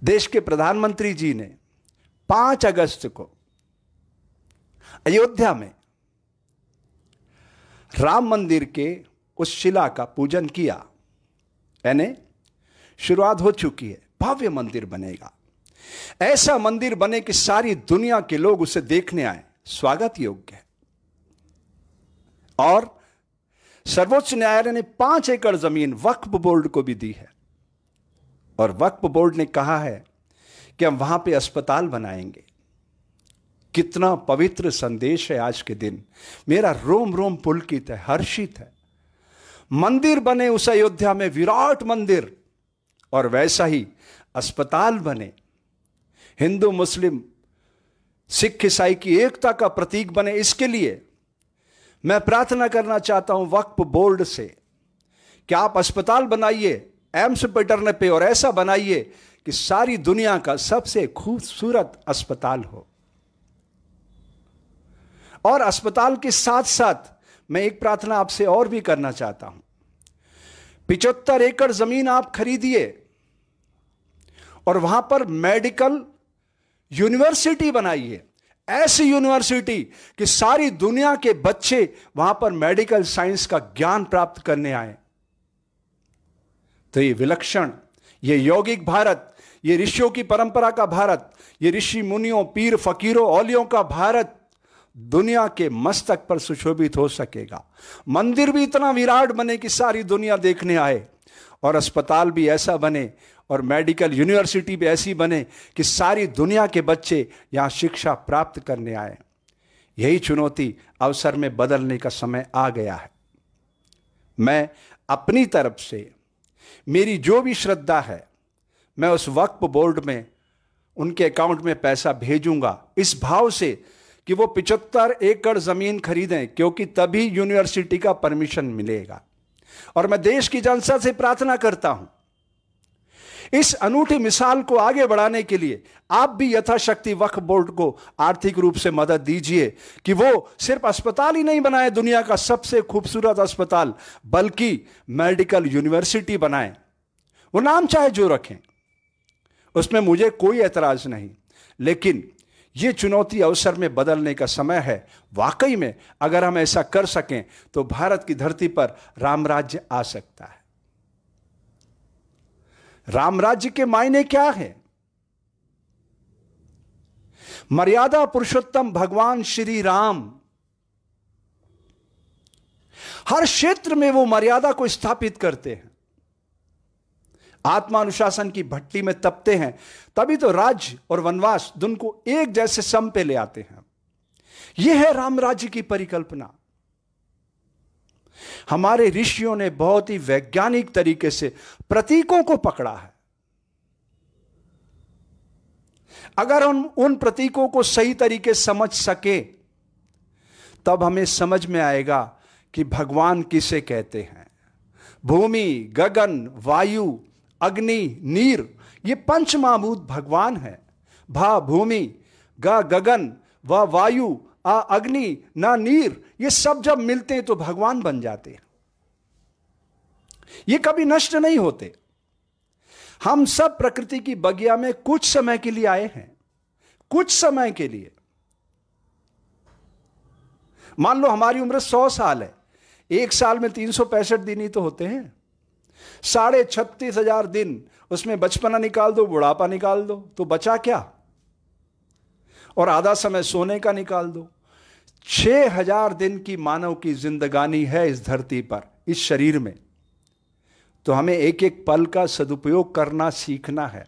देश के प्रधानमंत्री जी ने 5 अगस्त को अयोध्या में राम मंदिर के उस शिला का पूजन किया। यानी शुरुआत हो चुकी है, भव्य मंदिर बनेगा। ऐसा मंदिर बने कि सारी दुनिया के लोग उसे देखने आए, स्वागत योग्य है। और सर्वोच्च न्यायालय ने 5 एकड़ जमीन वक्फ बोर्ड को भी दी है, और वक्फ बोर्ड ने कहा है कि हम वहां पे अस्पताल बनाएंगे। कितना पवित्र संदेश है आज के दिन। मेरा रोम रोम पुलकित है, हर्षित है। मंदिर बने उस अयोध्या में, विराट मंदिर, और वैसा ही अस्पताल बने, हिंदू मुस्लिम सिख ईसाई की एकता का प्रतीक बने। इसके लिए मैं प्रार्थना करना चाहता हूं वक्फ बोर्ड से कि आप अस्पताल बनाइए एम्स पैटर्न पे, और ऐसा बनाइए कि सारी दुनिया का सबसे खूबसूरत अस्पताल हो। और अस्पताल के साथ साथ मैं एक प्रार्थना आपसे और भी करना चाहता हूं। 75 एकड़ जमीन आप खरीदिए और वहां पर मेडिकल यूनिवर्सिटी बनाइए। ऐसी यूनिवर्सिटी कि सारी दुनिया के बच्चे वहां पर मेडिकल साइंस का ज्ञान प्राप्त करने आए। तो ये विलक्षण, ये यौगिक भारत, ये ऋषियों की परंपरा का भारत, ये ऋषि मुनियों, पीर फकीरों, औलियों का भारत दुनिया के मस्तक पर सुशोभित हो सकेगा। मंदिर भी इतना विराट बने कि सारी दुनिया देखने आए, और अस्पताल भी ऐसा बने, और मेडिकल यूनिवर्सिटी भी ऐसी बने कि सारी दुनिया के बच्चे यहां शिक्षा प्राप्त करने आए। यही चुनौती अवसर में बदलने का समय आ गया है। मैं अपनी तरफ से मेरी जो भी श्रद्धा है, मैं उस वक्फ बोर्ड में उनके अकाउंट में पैसा भेजूंगा, इस भाव से कि वो 75 एकड़ जमीन खरीदें, क्योंकि तभी यूनिवर्सिटी का परमिशन मिलेगा। और मैं देश की जनता से प्रार्थना करता हूं, इस अनूठी मिसाल को आगे बढ़ाने के लिए आप भी यथाशक्ति वक्फ बोर्ड को आर्थिक रूप से मदद दीजिए कि वो सिर्फ अस्पताल ही नहीं बनाए, दुनिया का सबसे खूबसूरत अस्पताल, बल्कि मेडिकल यूनिवर्सिटी बनाए। वो नाम चाहे जो रखें, उसमें मुझे कोई एतराज नहीं, लेकिन ये चुनौती अवसर में बदलने का समय है। वाकई में अगर हम ऐसा कर सकें तो भारत की धरती पर राम राज्य आ सकता है। राम राज्य के मायने क्या है? मर्यादा पुरुषोत्तम भगवान श्री राम हर क्षेत्र में वो मर्यादा को स्थापित करते हैं, आत्मानुशासन की भट्टी में तपते हैं, तभी तो राज्य और वनवास दोनों को एक जैसे सम पे ले आते हैं। यह है राम राज्य की परिकल्पना। हमारे ऋषियों ने बहुत ही वैज्ञानिक तरीके से प्रतीकों को पकड़ा है। अगर हम उन प्रतीकों को सही तरीके से समझ सके, तब हमें समझ में आएगा कि भगवान किसे कहते हैं। भूमि, गगन, वायु, अग्नि, नीर, ये पंच महाभूत भगवान है। भा भूमि, ग गगन, व वायु, आ अग्नि, ना नीर, ये सब जब मिलते हैं तो भगवान बन जाते हैं। ये कभी नष्ट नहीं होते। हम सब प्रकृति की बगिया में कुछ समय के लिए आए हैं, कुछ समय के लिए। मान लो हमारी उम्र 100 साल है, एक साल में 365 दिन ही तो होते हैं। 36,500 दिन, उसमें बचपना निकाल दो, बुढ़ापा निकाल दो, तो बचा क्या? और आधा समय सोने का निकाल दो। 6,000 दिन की मानव की जिंदगानी है इस धरती पर, इस शरीर में। तो हमें एक एक पल का सदुपयोग करना सीखना है।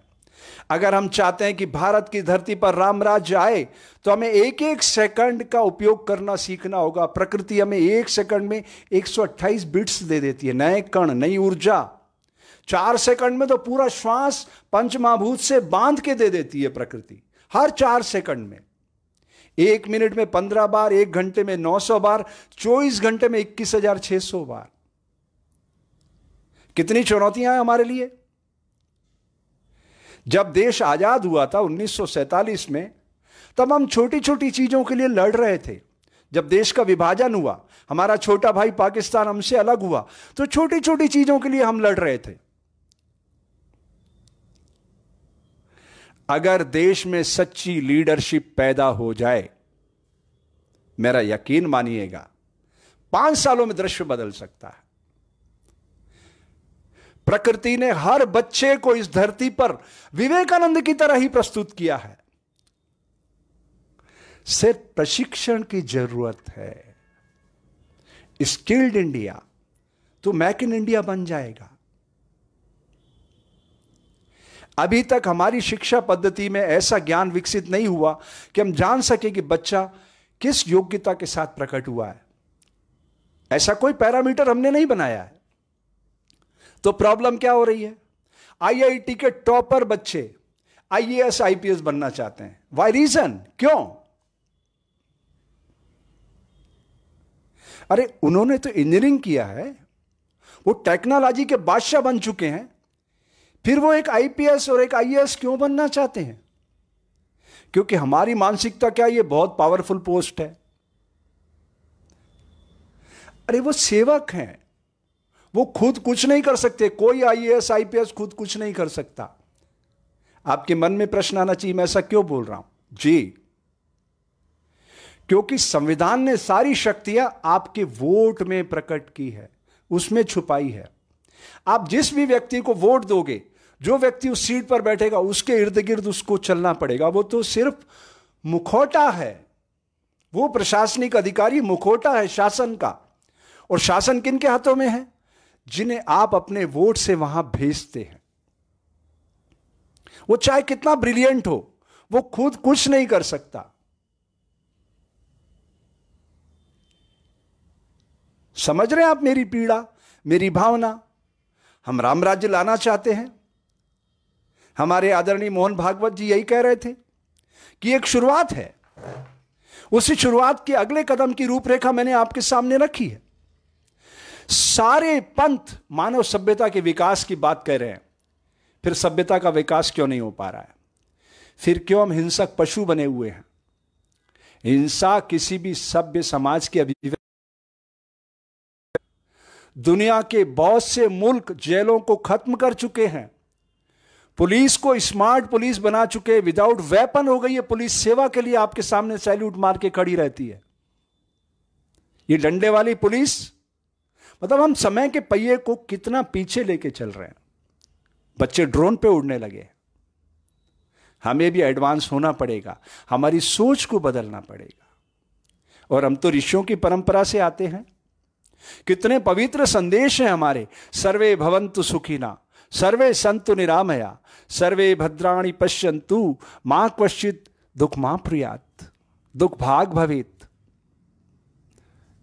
अगर हम चाहते हैं कि भारत की धरती पर राम राज्य आए, तो हमें एक एक सेकंड का उपयोग करना सीखना होगा। प्रकृति हमें एक सेकंड में 128 बिट्स दे देती है, नए कण, नई ऊर्जा। 4 सेकंड में तो पूरा श्वास पंचमहाभूत से बांध के दे देती है प्रकृति, हर 4 सेकंड में। 1 मिनट में 15 बार, 1 घंटे में 900 बार, 24 घंटे में 21,600 बार। कितनी चुनौतियां हैं हमारे लिए। जब देश आजाद हुआ था 1947 में, तब हम छोटी छोटी चीजों के लिए लड़ रहे थे। जब देश का विभाजन हुआ, हमारा छोटा भाई पाकिस्तान हमसे अलग हुआ, तो छोटी छोटी चीजों के लिए हम लड़ रहे थे। अगर देश में सच्ची लीडरशिप पैदा हो जाए, मेरा यकीन मानिएगा 5 सालों में दृश्य बदल सकता है। प्रकृति ने हर बच्चे को इस धरती पर विवेकानंद की तरह ही प्रस्तुत किया है। सिर्फ प्रशिक्षण की जरूरत है। स्किल्ड इंडिया तो मेक इन इंडिया बन जाएगा। अभी तक हमारी शिक्षा पद्धति में ऐसा ज्ञान विकसित नहीं हुआ कि हम जान सके कि बच्चा किस योग्यता के साथ प्रकट हुआ है। ऐसा कोई पैरामीटर हमने नहीं बनाया है। तो प्रॉब्लम क्या हो रही है? आईआईटी के टॉपर बच्चे आईएएस आईपीएस बनना चाहते हैं। Why reason? क्यों? अरे उन्होंने तो इंजीनियरिंग किया है, वो टेक्नोलॉजी के बादशाह बन चुके हैं, फिर वो एक आईपीएस और एक आईएएस क्यों बनना चाहते हैं? क्योंकि हमारी मानसिकता क्या, ये बहुत पावरफुल पोस्ट है। अरे वो सेवक हैं, वो खुद कुछ नहीं कर सकते। कोई आईएएस आईपीएस खुद कुछ नहीं कर सकता। आपके मन में प्रश्न आना चाहिए, मैं ऐसा क्यों बोल रहा हूं? जी, क्योंकि संविधान ने सारी शक्तियां आपके वोट में प्रकट की है, उसमें छुपाई है। आप जिस भी व्यक्ति को वोट दोगे, जो व्यक्ति उस सीट पर बैठेगा, उसके इर्द गिर्द उसको चलना पड़ेगा। वो तो सिर्फ मुखौटा है, वो प्रशासनिक अधिकारी मुखौटा है शासन का। और शासन किन के हाथों में है? जिन्हें आप अपने वोट से वहां भेजते हैं। वो चाहे कितना ब्रिलियंट हो, वो खुद कुछ नहीं कर सकता। समझ रहे हैं आप मेरी पीड़ा, मेरी भावना? हम राम राज्य लाना चाहते हैं। हमारे आदरणीय मोहन भागवत जी यही कह रहे थे कि एक शुरुआत है, उसी शुरुआत के अगले कदम की रूपरेखा मैंने आपके सामने रखी है। सारे पंथ मानव सभ्यता के विकास की बात कर रहे हैं, फिर सभ्यता का विकास क्यों नहीं हो पा रहा है? फिर क्यों हम हिंसक पशु बने हुए हैं? हिंसा किसी भी सभ्य समाज की अभिव्यक्ति। दुनिया के बहुत से मुल्क जेलों को खत्म कर चुके हैं, पुलिस को स्मार्ट पुलिस बना चुके, विदाउट वेपन हो गई है पुलिस, सेवा के लिए आपके सामने सैल्यूट मार के खड़ी रहती है। ये डंडे वाली पुलिस, मतलब हम समय के पहिए को कितना पीछे लेके चल रहे हैं। बच्चे ड्रोन पे उड़ने लगे। हमें भी एडवांस होना पड़ेगा, हमारी सोच को बदलना पड़ेगा। और हम तो ऋषियों की परंपरा से आते हैं। कितने पवित्र संदेश हैं हमारे। सर्वे भवन्तु सुखिना, सर्वे सन्तु निरामया, सर्वे भद्राणि पश्यन्तु, मां क्वचित् दुख मां प्रियात्, दुख भाग भवेत्।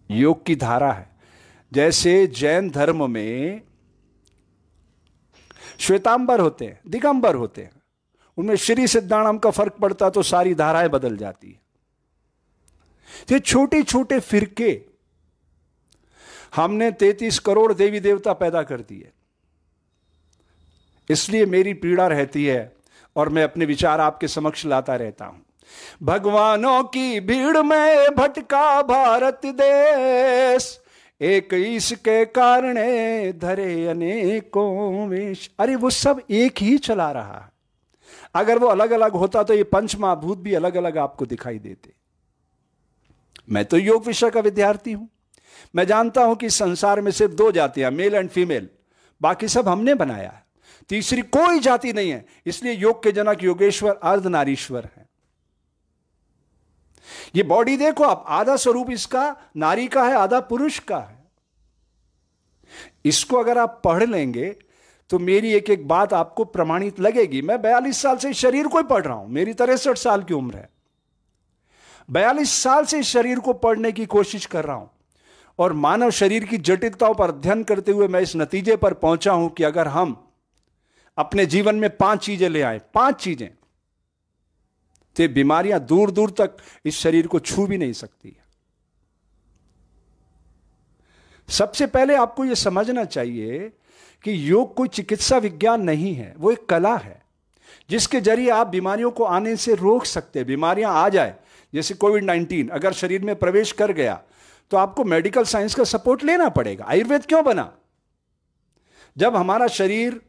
योग की धारा है। जैसे जैन धर्म में श्वेतांबर होते हैं, दिगंबर होते हैं, उनमें श्री सिद्धाणम का फर्क पड़ता तो सारी धाराएं बदल जाती है। ये छोटे छोटे फिरके, हमने 33 करोड़ देवी देवता पैदा कर दिए। इसलिए मेरी पीड़ा रहती है और मैं अपने विचार आपके समक्ष लाता रहता हूं। भगवानों की भीड़ में भटका भारत देश, एक इसके कारण धरे अनेकों वेश। अरे वो सब एक ही चला रहा है। अगर वो अलग अलग होता तो ये पंच महाभूत भी अलग अलग आपको दिखाई देते। मैं तो योग विषय का विद्यार्थी हूं। मैं जानता हूं कि संसार में सिर्फ 2 जातियां, मेल एंड फीमेल, बाकी सब हमने बनाया है। तीसरी कोई जाति नहीं है। इसलिए योग के जनक योगेश्वर अर्धनारीश्वर है। ये बॉडी देखो आप, आधा स्वरूप इसका नारी का है, आधा पुरुष का है। इसको अगर आप पढ़ लेंगे तो मेरी एक एक बात आपको प्रमाणित लगेगी। मैं 42 साल से शरीर को ही पढ़ रहा हूं। मेरी 63 साल की उम्र है। 42 साल से शरीर को पढ़ने की कोशिश कर रहा हूं और मानव शरीर की जटिलताओं पर अध्ययन करते हुए मैं इस नतीजे पर पहुंचा हूं कि अगर हम अपने जीवन में 5 चीजें ले आए, 5 चीजें, तो बीमारियां दूर दूर तक इस शरीर को छू भी नहीं सकती। सबसे पहले आपको यह समझना चाहिए कि योग कोई चिकित्सा विज्ञान नहीं है, वो एक कला है जिसके जरिए आप बीमारियों को आने से रोक सकते हैं। बीमारियां आ जाए, जैसे कोविड-19 अगर शरीर में प्रवेश कर गया तो आपको मेडिकल साइंस का सपोर्ट लेना पड़ेगा। आयुर्वेद क्यों बना? जब हमारा शरीर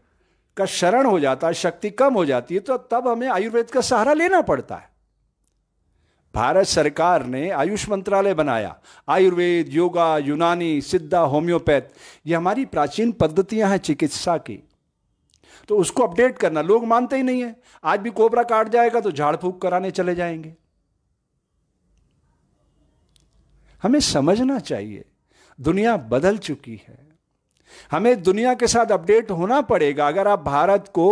का शरण हो जाता है, शक्ति कम हो जाती है, तो तब हमें आयुर्वेद का सहारा लेना पड़ता है। भारत सरकार ने आयुष मंत्रालय बनाया। आयुर्वेद, योगा, यूनानी, सिद्धा, होम्योपैथ, ये हमारी प्राचीन पद्धतियां हैं चिकित्सा की, तो उसको अपडेट करना। लोग मानते ही नहीं है। आज भी कोबरा काट जाएगा तो झाड़ फूक कराने चले जाएंगे। हमें समझना चाहिए दुनिया बदल चुकी है, हमें दुनिया के साथ अपडेट होना पड़ेगा। अगर आप भारत को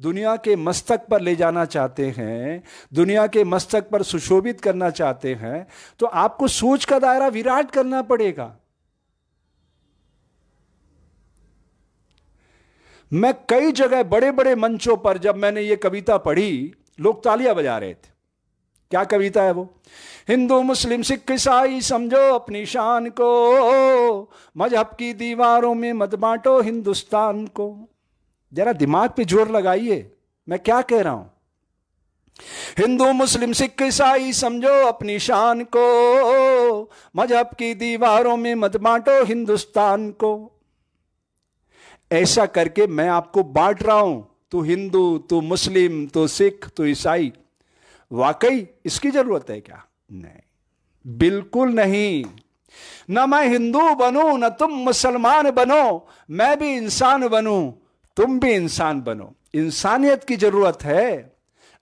दुनिया के मस्तक पर ले जाना चाहते हैं, दुनिया के मस्तक पर सुशोभित करना चाहते हैं, तो आपको सोच का दायरा विराट करना पड़ेगा। मैं कई जगह बड़े बड़े मंचों पर जब मैंने ये कविता पढ़ी, लोग तालियां बजा रहे थे। क्या कविता है वो? हिंदू मुस्लिम सिख ईसाई समझो अपनी शान को, मजहब की दीवारों में मत बांटो हिंदुस्तान को। जरा दिमाग पे जोर लगाइए, मैं क्या कह रहा हूं। हिंदू मुस्लिम सिख ईसाई समझो अपनी शान को, मजहब की दीवारों में मत बांटो हिंदुस्तान को। ऐसा करके मैं आपको बांट रहा हूं, तू हिंदू, तू मुस्लिम, तू सिख, तू ईसाई। वाकई इसकी जरूरत है क्या? नहीं, बिल्कुल नहीं। ना मैं हिंदू बनूं ना तुम मुसलमान बनो, मैं भी इंसान बनूं तुम भी इंसान बनो। इंसानियत की जरूरत है।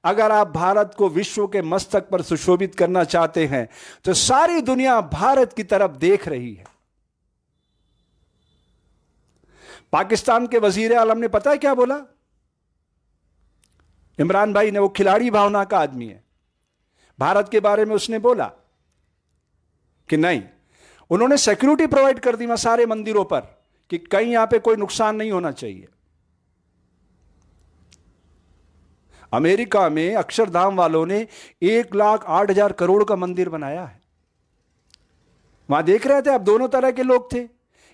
अगर आप भारत को विश्व के मस्तक पर सुशोभित करना चाहते हैं तो सारी दुनिया भारत की तरफ देख रही है। पाकिस्तान के वजीर आलम ने पता है क्या बोला? इमरान भाई ने, वो खिलाड़ी भावना का आदमी है, भारत के बारे में उसने बोला कि नहीं, उन्होंने सिक्योरिटी प्रोवाइड कर दी वहां सारे मंदिरों पर कि कहीं यहां पे कोई नुकसान नहीं होना चाहिए। अमेरिका में अक्षरधाम वालों ने 1,08,000 करोड़ का मंदिर बनाया है। वहां देख रहे थे, अब दोनों तरह के लोग थे।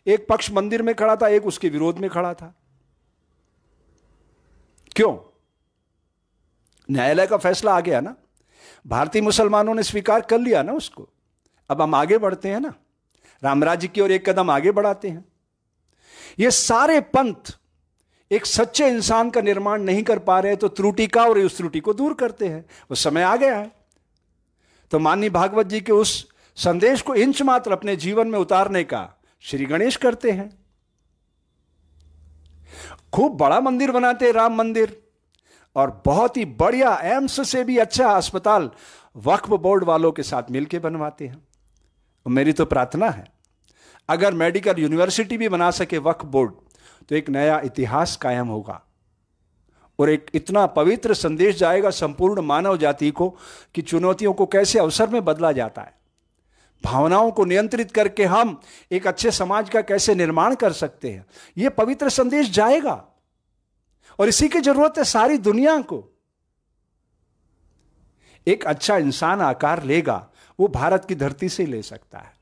एक पक्ष मंदिर में खड़ा था, एक उसके विरोध में खड़ा था। क्यों? न्यायालय का फैसला आ गया ना, भारतीय मुसलमानों ने स्वीकार कर लिया ना उसको। अब हम आगे बढ़ते हैं ना, रामराज्य की ओर एक कदम आगे बढ़ाते हैं। ये सारे पंथ एक सच्चे इंसान का निर्माण नहीं कर पा रहे, तो त्रुटि का और उस त्रुटि को दूर करते हैं। वो समय आ गया है। तो माननीय भागवत जी के उस संदेश को इंच मात्र अपने जीवन में उतारने का श्री गणेश करते हैं। खूब बड़ा मंदिर बनाते हैं, राम मंदिर, और बहुत ही बढ़िया एम्स से भी अच्छा अस्पताल वक्फ बोर्ड वालों के साथ मिलकर बनवाते हैं। और मेरी तो प्रार्थना है, अगर मेडिकल यूनिवर्सिटी भी बना सके वक्फ बोर्ड, तो एक नया इतिहास कायम होगा और एक इतना पवित्र संदेश जाएगा संपूर्ण मानव जाति को कि चुनौतियों को कैसे अवसर में बदला जाता है, भावनाओं को नियंत्रित करके हम एक अच्छे समाज का कैसे निर्माण कर सकते हैं। यह पवित्र संदेश जाएगा और इसी की जरूरत है सारी दुनिया को। एक अच्छा इंसान आकार लेगा, वो भारत की धरती से ले सकता है,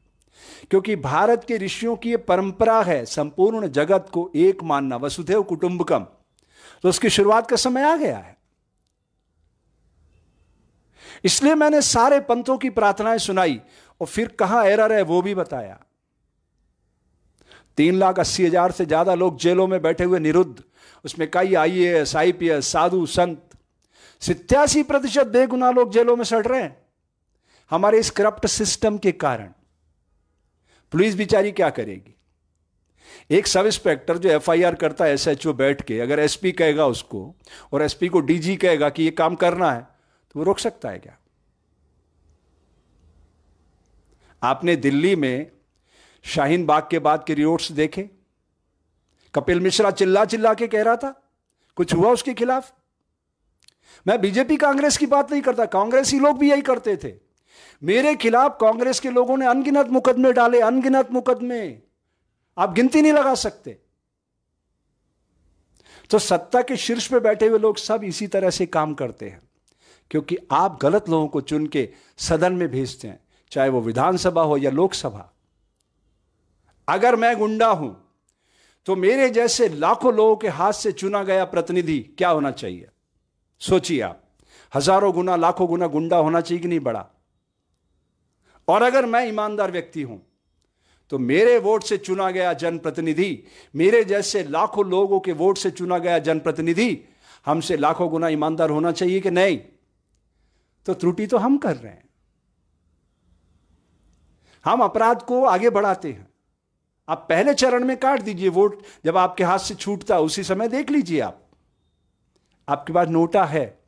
क्योंकि भारत के ऋषियों की यह परंपरा है संपूर्ण जगत को एक मानना, वसुधैव कुटुंबकम। तो उसकी शुरुआत का समय आ गया है। इसलिए मैंने सारे पंथों की प्रार्थनाएं सुनाई और फिर कहां एरर है वो भी बताया। 3,80,000 से ज्यादा लोग जेलों में बैठे हुए निरुद्ध, उसमें कई IAS, IPS, साधु संत, 87% बेगुनाह लोग जेलों में सड़ रहे हैं हमारे इस करप्ट सिस्टम के कारण। पुलिस बेचारी क्या करेगी? एक सब इंस्पेक्टर जो FIR करता है SHO बैठ के, अगर SP कहेगा उसको और SP को DG कहेगा कि यह काम करना है, तो वो रोक सकता है क्या? आपने दिल्ली में शाहीन बाग के बाद के रिपोर्ट्स देखे? कपिल मिश्रा चिल्ला चिल्ला के कह रहा था, कुछ हुआ उसके खिलाफ? मैं बीजेपी कांग्रेस की बात नहीं करता, कांग्रेसी लोग भी यही करते थे। मेरे खिलाफ कांग्रेस के लोगों ने अनगिनत मुकदमे डाले, अनगिनत मुकदमे, आप गिनती नहीं लगा सकते। तो सत्ता के शीर्ष पे बैठे हुए लोग सब इसी तरह से काम करते हैं, क्योंकि आप गलत लोगों को चुन के सदन में भेजते हैं, चाहे वो विधानसभा हो या लोकसभा। अगर मैं गुंडा हूं तो मेरे जैसे लाखों लोगों के हाथ से चुना गया प्रतिनिधि क्या होना चाहिए? सोचिए आप, हजारों गुना, लाखों गुना गुंडा होना चाहिए कि नहीं बड़ा? और अगर मैं ईमानदार व्यक्ति हूं तो मेरे वोट से चुना गया जनप्रतिनिधि, मेरे जैसे लाखों लोगों के वोट से चुना गया जनप्रतिनिधि हमसे लाखों गुना ईमानदार होना चाहिए कि नहीं? तो त्रुटि तो हम कर रहे हैं, हम अपराध को आगे बढ़ाते हैं। आप पहले चरण में काट दीजिए वोट, जब आपके हाथ से छूटता उसी समय देख लीजिए आपके पास नोटा है,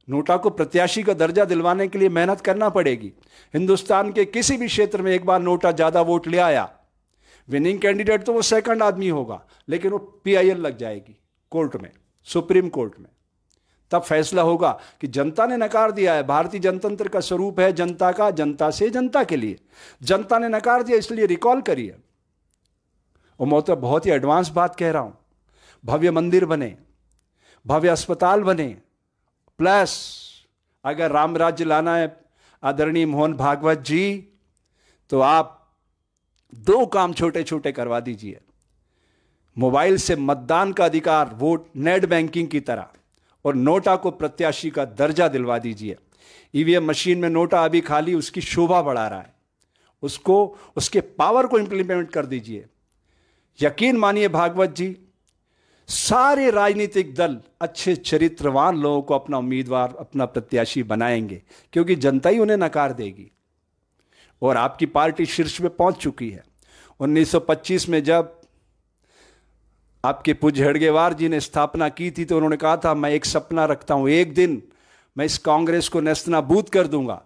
नोटा को प्रत्याशी का दर्जा दिलवाने के लिए मेहनत करना पड़ेगी। हिंदुस्तान के किसी भी क्षेत्र में एक बार नोटा ज्यादा वोट ले आया, विनिंग कैंडिडेट तो वो सेकंड आदमी होगा, लेकिन वो PIL लग जाएगी कोर्ट में, सुप्रीम कोर्ट में। तब फैसला होगा कि जनता ने नकार दिया है। भारतीय जनतंत्र का स्वरूप है जनता का, जनता से, जनता के लिए। जनता ने नकार दिया, इसलिए रिकॉल करिए। और मैं तो बहुत ही एडवांस बात कह रहा हूं, भव्य मंदिर बने, भव्य अस्पताल बने, प्लस अगर राम राज्य लाना है आदरणीय मोहन भागवत जी, तो आप 2 काम छोटे छोटे करवा दीजिए। मोबाइल से मतदान का अधिकार, वोट नेट बैंकिंग की तरह, और नोटा को प्रत्याशी का दर्जा दिलवा दीजिए। EVM मशीन में नोटा अभी खाली उसकी शोभा बढ़ा रहा है, उसको, उसके पावर को इंप्लीमेंट कर दीजिए। यकीन मानिए भागवत जी, सारे राजनीतिक दल अच्छे चरित्रवान लोगों को अपना उम्मीदवार, अपना प्रत्याशी बनाएंगे, क्योंकि जनता ही उन्हें नकार देगी। और आपकी पार्टी शीर्ष में पहुंच चुकी है। 1925 में जब आपके पूज्य हेडगेवार जी ने स्थापना की थी, तो उन्होंने कहा था, मैं एक सपना रखता हूं, एक दिन मैं इस कांग्रेस को नेस्तनाबूद कर दूंगा।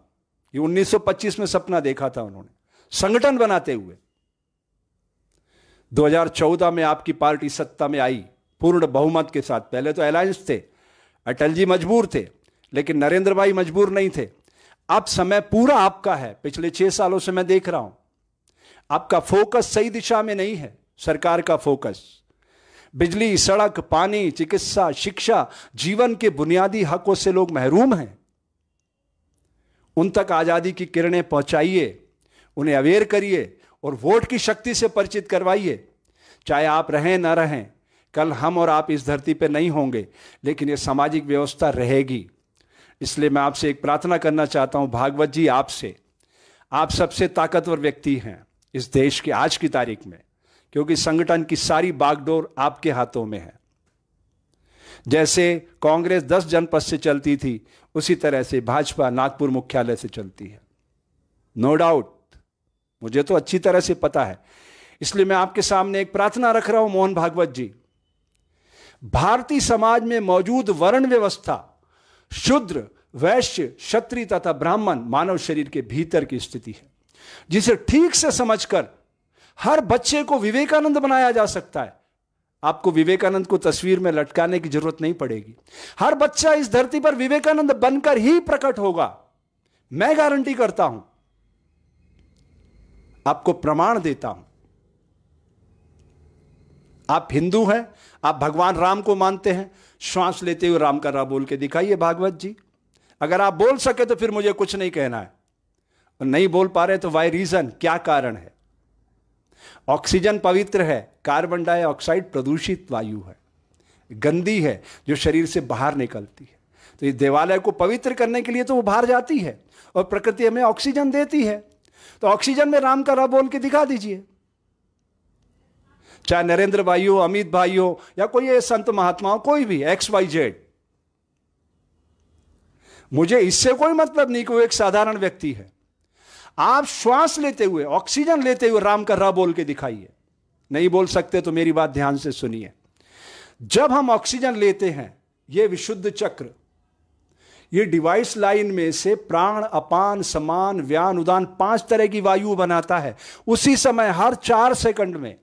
ये 1925 में सपना देखा था उन्होंने, संगठन बनाते हुए। 2014 में आपकी पार्टी सत्ता में आई पूर्ण बहुमत के साथ। पहले तो अलायंस थे, अटल जी मजबूर थे, लेकिन नरेंद्र भाई मजबूर नहीं थे। अब समय पूरा आपका है। पिछले 6 सालों से मैं देख रहा हूं, आपका फोकस सही दिशा में नहीं है। सरकार का फोकस बिजली, सड़क, पानी, चिकित्सा, शिक्षा, जीवन के बुनियादी हकों से लोग महरूम हैं, उन तक आजादी की किरणें पहुंचाइए, उन्हें अवेयर करिए और वोट की शक्ति से परिचित करवाइए। चाहे आप रहें ना रहें, कल हम और आप इस धरती पर नहीं होंगे, लेकिन यह सामाजिक व्यवस्था रहेगी। इसलिए मैं आपसे एक प्रार्थना करना चाहता हूं भागवत जी, आपसे। आप सबसे ताकतवर व्यक्ति हैं इस देश के आज की तारीख में, क्योंकि संगठन की सारी बागडोर आपके हाथों में है। जैसे कांग्रेस 10 जनपद से चलती थी, उसी तरह से भाजपा नागपुर मुख्यालय से चलती है। नो डाउट, मुझे तो अच्छी तरह से पता है। इसलिए मैं आपके सामने एक प्रार्थना रख रहा हूं मोहन भागवत जी। भारतीय समाज में मौजूद वर्ण व्यवस्था शूद्र, वैश्य, क्षत्रिय तथा ब्राह्मण मानव शरीर के भीतर की स्थिति है, जिसे ठीक से समझकर हर बच्चे को विवेकानंद बनाया जा सकता है। आपको विवेकानंद को तस्वीर में लटकाने की जरूरत नहीं पड़ेगी। हर बच्चा इस धरती पर विवेकानंद बनकर ही प्रकट होगा, मैं गारंटी करता हूं, आपको प्रमाण देता हूं। आप हिंदू हैं, आप भगवान राम को मानते हैं, श्वास लेते हुए राम का राम बोल के दिखाइए भागवत जी। अगर आप बोल सके तो फिर मुझे कुछ नहीं कहना है, और नहीं बोल पा रहे तो वाई रीजन, क्या कारण है? ऑक्सीजन पवित्र है, कार्बन डाइऑक्साइड प्रदूषित वायु है, गंदी है, जो शरीर से बाहर निकलती है। तो इस देवालय को पवित्र करने के लिए तो वो बाहर जाती है, और प्रकृति हमें ऑक्सीजन देती है। तो ऑक्सीजन में राम का राम बोल के दिखा दीजिए। चाहे नरेंद्र भाई हो, अमित भाई हो, या कोई ये संत महात्मा हो, कोई भी XYZ, मुझे इससे कोई मतलब नहीं कि वो एक साधारण व्यक्ति है। आप श्वास लेते हुए, ऑक्सीजन लेते हुए राम का राम बोल के दिखाइए। नहीं बोल सकते तो मेरी बात ध्यान से सुनिए। जब हम ऑक्सीजन लेते हैं, यह विशुद्ध चक्र, ये डिवाइस लाइन में से प्राण, अपान, समान, व्यान, उदान 5 तरह की वायु बनाता है उसी समय, हर 4 सेकंड में।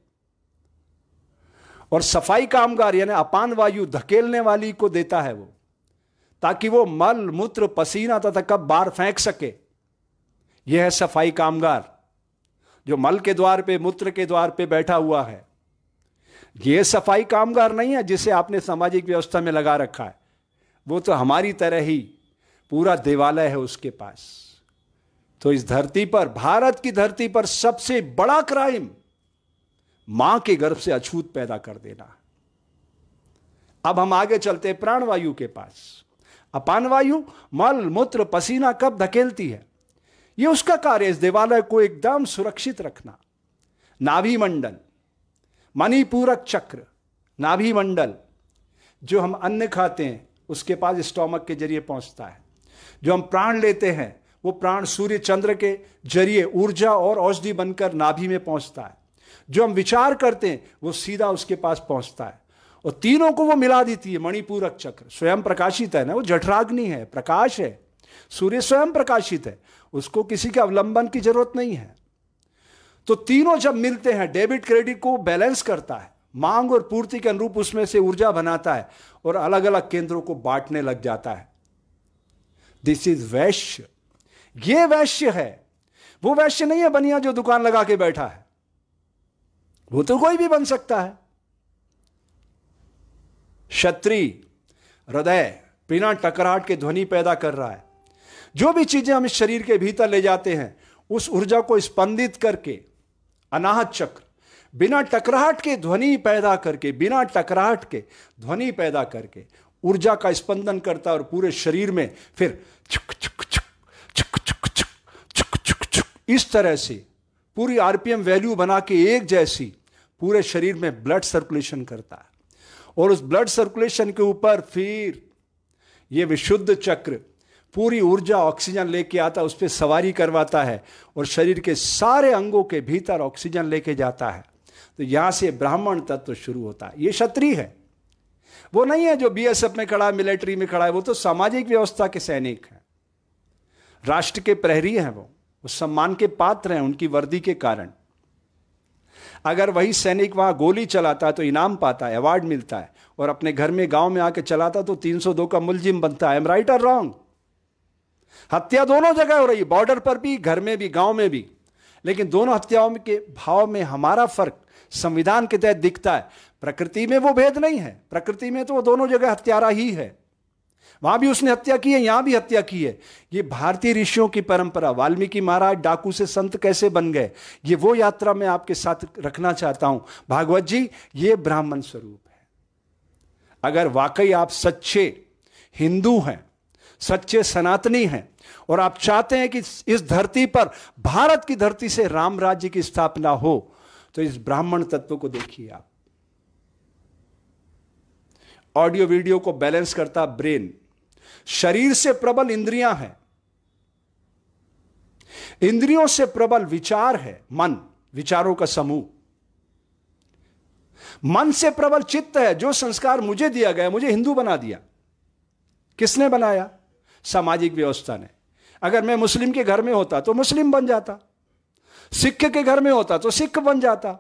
और सफाई कामगार यानी अपान वायु धकेलने वाली को देता है वो, ताकि वो मल, मूत्र, पसीना तथा कब बाहर फेंक सके। यह है सफाई कामगार, जो मल के द्वार पे, मूत्र के द्वार पे बैठा हुआ है। यह सफाई कामगार नहीं है जिसे आपने सामाजिक व्यवस्था में लगा रखा है, वो तो हमारी तरह ही पूरा देवालय है उसके पास। तो इस धरती पर, भारत की धरती पर सबसे बड़ा क्राइम मां के गर्भ से अछूत पैदा कर देना। अब हम आगे चलते हैं प्राणवायु के पास। अपान वायु मल, मूत्र, पसीना कब धकेलती है, यह उसका कार्य है, इस देवालय को एकदम सुरक्षित रखना। नाभि मंडल, मणिपूरक चक्र, नाभि मंडल, जो हम अन्न खाते हैं उसके पास स्टोमक के जरिए पहुंचता है। जो हम प्राण लेते हैं वो प्राण सूर्य चंद्र के जरिए ऊर्जा और औषधि बनकर नाभि में पहुंचता है। जो हम विचार करते हैं वो सीधा उसके पास पहुंचता है, और तीनों को वो मिला देती है। मणिपूरक चक्र स्वयं प्रकाशित है ना, वो जठराग्नि है, प्रकाश है। सूर्य स्वयं प्रकाशित है, उसको किसी के अवलंबन की जरूरत नहीं है। तो तीनों जब मिलते हैं, डेबिट क्रेडिट को बैलेंस करता है, मांग और पूर्ति के अनुरूप उसमें से ऊर्जा बनाता है और अलग अलग केंद्रों को बांटने लग जाता है। दिस इज वैश्य। ये वैश्य है। वो वैश्य नहीं है बनिया जो दुकान लगा के बैठा है, वो तो कोई भी बन सकता है। क्षत्रिय हृदय बिना टकराहट के ध्वनि पैदा कर रहा है। जो भी चीजें हम इस शरीर के भीतर ले जाते हैं, उस ऊर्जा को स्पंदित करके अनाहत चक्र बिना टकराहट के ध्वनि पैदा करके, बिना टकराहट के ध्वनि पैदा करके ऊर्जा का स्पंदन करता है, और पूरे शरीर में फिर चुक चुक चुक चुक चुक चुक चुक चुक चुक इस तरह से पूरी आरपीएम वैल्यू बना के एक जैसी पूरे शरीर में ब्लड सर्कुलेशन करता है। और उस ब्लड सर्कुलेशन के ऊपर फिर ये विशुद्ध चक्र पूरी ऊर्जा ऑक्सीजन लेके आता है, उस पर सवारी करवाता है और शरीर के सारे अंगों के भीतर ऑक्सीजन लेके जाता है। तो यहां से ब्राह्मण तत्व शुरू होता है। ये क्षत्रिय है, वो नहीं है जो बीएसएफ में खड़ा है, मिलिट्री में खड़ा है। वो तो सामाजिक व्यवस्था के सैनिक हैं, राष्ट्र के प्रहरी हैं। वो सम्मान के पात्र हैं उनकी वर्दी के कारण। अगर वही सैनिक वहां गोली चलाता है तो इनाम पाता है, अवार्ड मिलता है, और अपने घर में गांव में आके चलाता तो 302 का मुलजिम बनता है। एम राइट और रॉन्ग? हत्या दोनों जगह हो रही है, बॉर्डर पर भी, घर में भी, गांव में भी। लेकिन दोनों हत्याओं के भाव में हमारा फर्क संविधान के तहत दिखता है। प्रकृति में वो भेद नहीं है, प्रकृति में तो वो दोनों जगह हत्यारा ही है। वहां भी उसने हत्या की है, यहां भी हत्या की है। ये भारतीय ऋषियों की परंपरा, वाल्मीकि महाराज डाकू से संत कैसे बन गए, ये वो यात्रा मैं आपके साथ रखना चाहता हूं। भागवत जी, ये ब्राह्मण स्वरूप है। अगर वाकई आप सच्चे हिंदू हैं, सच्चे सनातनी हैं, और आप चाहते हैं कि इस धरती पर, भारत की धरती से राम राज्य की स्थापना हो, तो इस ब्राह्मण तत्व को देखिए आप। ऑडियो वीडियो को बैलेंस करता ब्रेन। शरीर से प्रबल इंद्रियां हैं, इंद्रियों से प्रबल विचार है मन, विचारों का समूह। मन से प्रबल चित्त है। जो संस्कार मुझे दिया गया, मुझे हिंदू बना दिया, किसने बनाया? सामाजिक व्यवस्था ने। अगर मैं मुस्लिम के घर में होता तो मुस्लिम बन जाता, सिख के घर में होता तो सिख बन जाता,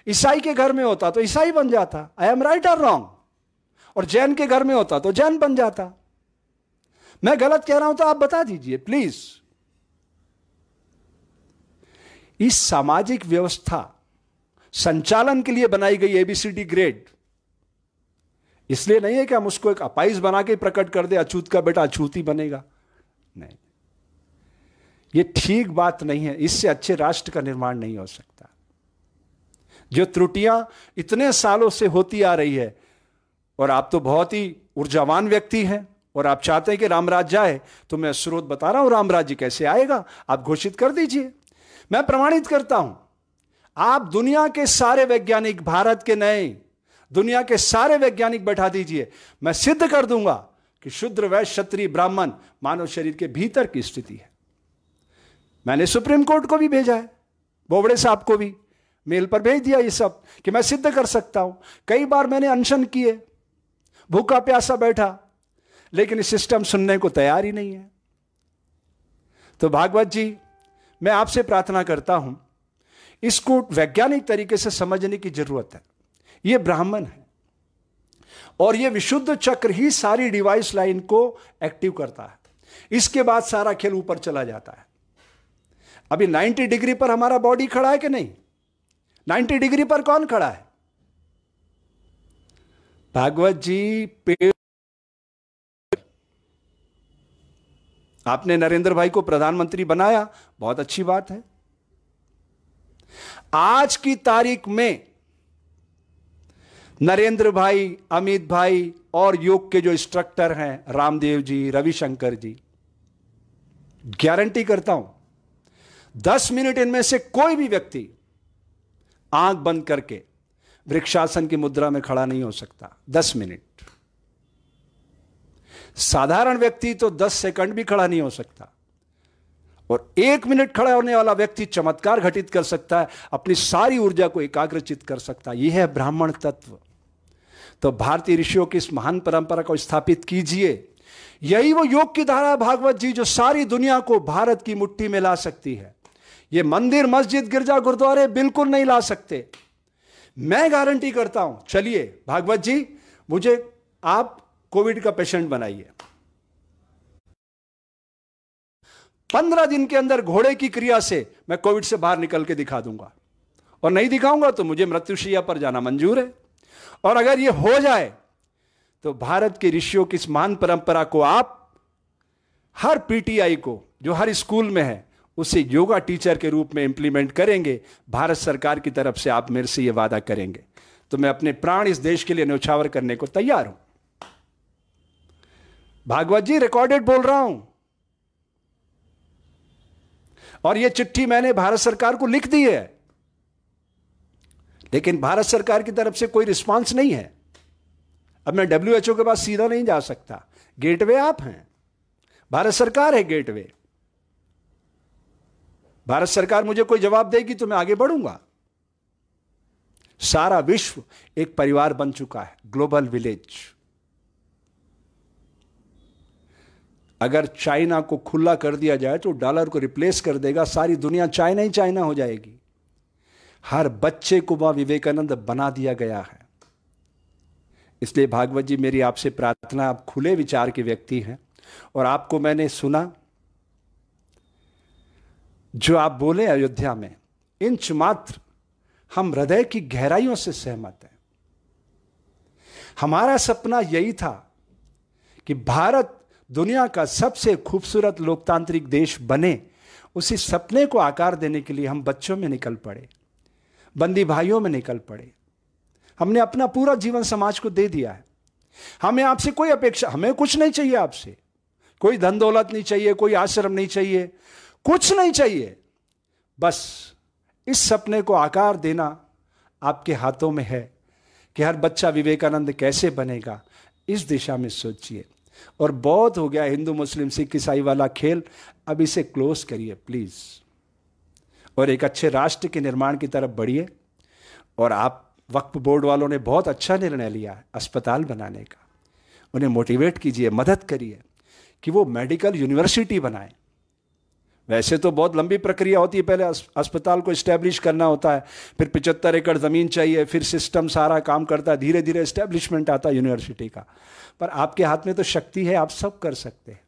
ईसाई के घर में होता तो ईसाई बन जाता। आई एम राइट और रॉन्ग? और जैन के घर में होता तो जैन बन जाता। मैं गलत कह रहा हूं तो आप बता दीजिए प्लीज। इस सामाजिक व्यवस्था संचालन के लिए बनाई गई एबीसीडी ग्रेड इसलिए नहीं है कि हम उसको एक अपाइज बना के प्रकट कर दे, अछूत का बेटा अछूत ही बनेगा। नहीं, ये ठीक बात नहीं है। इससे अच्छे राष्ट्र का निर्माण नहीं हो सकता। जो त्रुटियां इतने सालों से होती आ रही है, और आप तो बहुत ही ऊर्जावान व्यक्ति हैं और आप चाहते हैं कि रामराज्य आए, तो मैं स्रोत बता रहा हूं रामराज्य कैसे आएगा, आप घोषित कर दीजिए। मैं प्रमाणित करता हूं। आप दुनिया के सारे वैज्ञानिक, भारत के नए, दुनिया के सारे वैज्ञानिक बैठा दीजिए, मैं सिद्ध कर दूंगा कि शूद्र वैश्य क्षत्रिय ब्राह्मण मानव शरीर के भीतर की स्थिति है। मैंने सुप्रीम कोर्ट को भी भेजा है, बोबड़े साहब को भी मेल पर भेज दिया ये सब, कि मैं सिद्ध कर सकता हूं। कई बार मैंने अनशन किए, भूखा प्यासा बैठा, लेकिन सिस्टम सुनने को तैयार ही नहीं है। तो भागवत जी, मैं आपसे प्रार्थना करता हूं, इसको वैज्ञानिक तरीके से समझने की जरूरत है। यह ब्राह्मण है और यह विशुद्ध चक्र ही सारी डिवाइस लाइन को एक्टिव करता है। इसके बाद सारा खेल ऊपर चला जाता है। अभी 90 डिग्री पर हमारा बॉडी खड़ा है कि नहीं? 90 डिग्री पर कौन खड़ा है? भागवत जी, पेड़। आपने नरेंद्र भाई को प्रधानमंत्री बनाया, बहुत अच्छी बात है। आज की तारीख में नरेंद्र भाई, अमित भाई और योग के जो इंस्ट्रक्टर हैं, रामदेव जी, रविशंकर जी, गारंटी करता हूं 10 मिनट इनमें से कोई भी व्यक्ति आंख बंद करके वृक्षासन की मुद्रा में खड़ा नहीं हो सकता 10 मिनट। साधारण व्यक्ति तो 10 सेकंड भी खड़ा नहीं हो सकता, और 1 मिनट खड़ा होने वाला व्यक्ति चमत्कार घटित कर सकता है, अपनी सारी ऊर्जा को एकाग्रचित कर सकता है। यह है ब्राह्मण तत्व। तो भारतीय ऋषियों की इस महान परंपरा को स्थापित कीजिए। यही वो योग की धारा भागवत जी जो सारी दुनिया को भारत की मुट्ठी में ला सकती है। ये मंदिर, मस्जिद, गिरजा, गुरुद्वारे बिल्कुल नहीं ला सकते। मैं गारंटी करता हूं। चलिए भागवत जी, मुझे आप कोविड का पेशेंट बनाइए, 15 दिन के अंदर घोड़े की क्रिया से मैं कोविड से बाहर निकल के दिखा दूंगा, और नहीं दिखाऊंगा तो मुझे मृत्युशैया पर जाना मंजूर है। और अगर यह हो जाए तो भारत के ऋषियों की इस महान परंपरा को आप हर पीटीआई को जो हर स्कूल में है उसे योगा टीचर के रूप में इंप्लीमेंट करेंगे। भारत सरकार की तरफ से आप मेरे से यह वादा करेंगे तो मैं अपने प्राण इस देश के लिए न्यौछावर करने को तैयार हूं। भागवत जी, रिकॉर्डेड बोल रहा हूं, और यह चिट्ठी मैंने भारत सरकार को लिख दी है, लेकिन भारत सरकार की तरफ से कोई रिस्पांस नहीं है। अब मैं WHO के पास सीधा नहीं जा सकता। गेटवे आप हैं, भारत सरकार है गेटवे। भारत सरकार मुझे कोई जवाब देगी तो मैं आगे बढ़ूंगा। सारा विश्व एक परिवार बन चुका है, ग्लोबल विलेज। अगर चाइना को खुला कर दिया जाए तो डॉलर को रिप्लेस कर देगा, सारी दुनिया चाइना ही चाइना हो जाएगी। हर बच्चे को वहां विवेकानंद बना दिया गया है। इसलिए भागवत जी, मेरी आपसे प्रार्थना, आप खुले विचार के व्यक्ति हैं और आपको मैंने सुना जो आप बोले अयोध्या में, इंच मात्र हम हृदय की गहराइयों से सहमत हैं। हमारा सपना यही था कि भारत दुनिया का सबसे खूबसूरत लोकतांत्रिक देश बने। उसी सपने को आकार देने के लिए हम बच्चों में निकल पड़े, बंदी भाइयों में निकल पड़े। हमने अपना पूरा जीवन समाज को दे दिया है। हमें आपसे कोई अपेक्षा, हमें कुछ नहीं चाहिए आपसे, कोई धन दौलत नहीं चाहिए, कोई आश्रम नहीं चाहिए, कुछ नहीं चाहिए। बस इस सपने को आकार देना आपके हाथों में है कि हर बच्चा विवेकानंद कैसे बनेगा, इस दिशा में सोचिए। और बहुत हो गया हिंदू मुस्लिम सिख ईसाई वाला खेल, अब इसे क्लोज करिए प्लीज, और एक अच्छे राष्ट्र के निर्माण की तरफ बढ़िए। और आप वक्फ बोर्ड वालों ने बहुत अच्छा निर्णय लिया है अस्पताल बनाने का, उन्हें मोटिवेट कीजिए, मदद करिए कि वो मेडिकल यूनिवर्सिटी बनाएं। वैसे तो बहुत लंबी प्रक्रिया होती है, पहले अस्पताल को इस्टेब्लिश करना होता है, फिर 75 एकड़ ज़मीन चाहिए, फिर सिस्टम सारा काम करता है, धीरे धीरे इस्टेब्लिशमेंट आता है यूनिवर्सिटी का। पर आपके हाथ में तो शक्ति है, आप सब कर सकते हैं।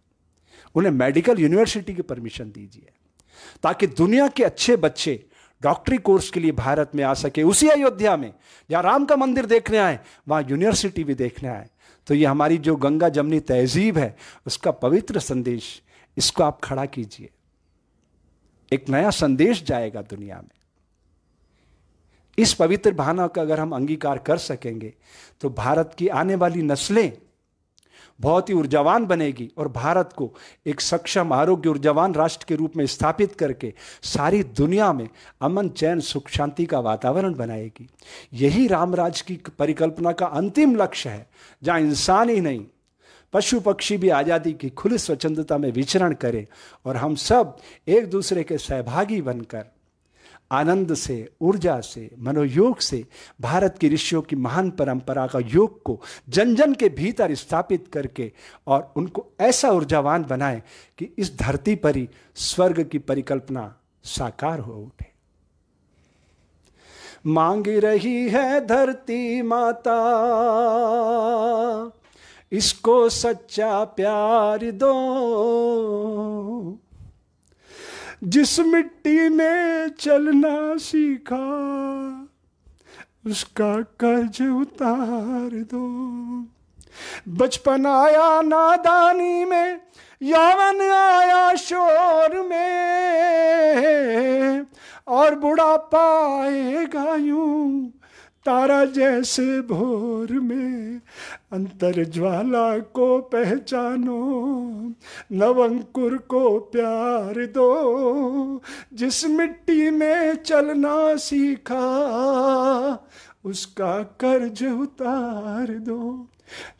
उन्हें मेडिकल यूनिवर्सिटी की परमिशन दीजिए ताकि दुनिया के अच्छे बच्चे डॉक्टरी कोर्स के लिए भारत में आ सके। उसी अयोध्या में जहाँ राम का मंदिर देखने आए, वहाँ यूनिवर्सिटी भी देखने आए। तो ये हमारी जो गंगा जमनी तहजीब है उसका पवित्र संदेश, इसको आप खड़ा कीजिए। एक नया संदेश जाएगा दुनिया में। इस पवित्र भावना का अगर हम अंगीकार कर सकेंगे तो भारत की आने वाली नस्लें बहुत ही ऊर्जावान बनेगी और भारत को एक सक्षम, आरोग्य, ऊर्जावान राष्ट्र के रूप में स्थापित करके सारी दुनिया में अमन, चैन, सुख, शांति का वातावरण बनाएगी। यही रामराज की परिकल्पना का अंतिम लक्ष्य है, जहां इंसान ही नहीं, पशु पक्षी भी आज़ादी की खुली स्वतंत्रता में विचरण करें और हम सब एक दूसरे के सहभागी बनकर आनंद से, ऊर्जा से, मनोयोग से भारत की ऋषियों की महान परंपरा का योग को जन जन के भीतर स्थापित करके और उनको ऐसा ऊर्जावान बनाएं कि इस धरती पर ही स्वर्ग की परिकल्पना साकार हो उठे। मांग रही है धरती माता, इसको सच्चा प्यार दो, जिस मिट्टी में चलना सीखा उसका कर्ज उतार दो। बचपन आया नादानी में, यौवन आया शोर में, और बुढ़ापा आएगा यूं तारा जैसे भोर में। अंतर ज्वाला को पहचानो, नवंकुर को प्यार दो, जिस मिट्टी में चलना सीखा उसका कर्ज उतार दो।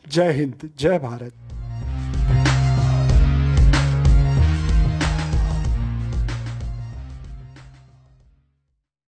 जय हिंद, जय भारत।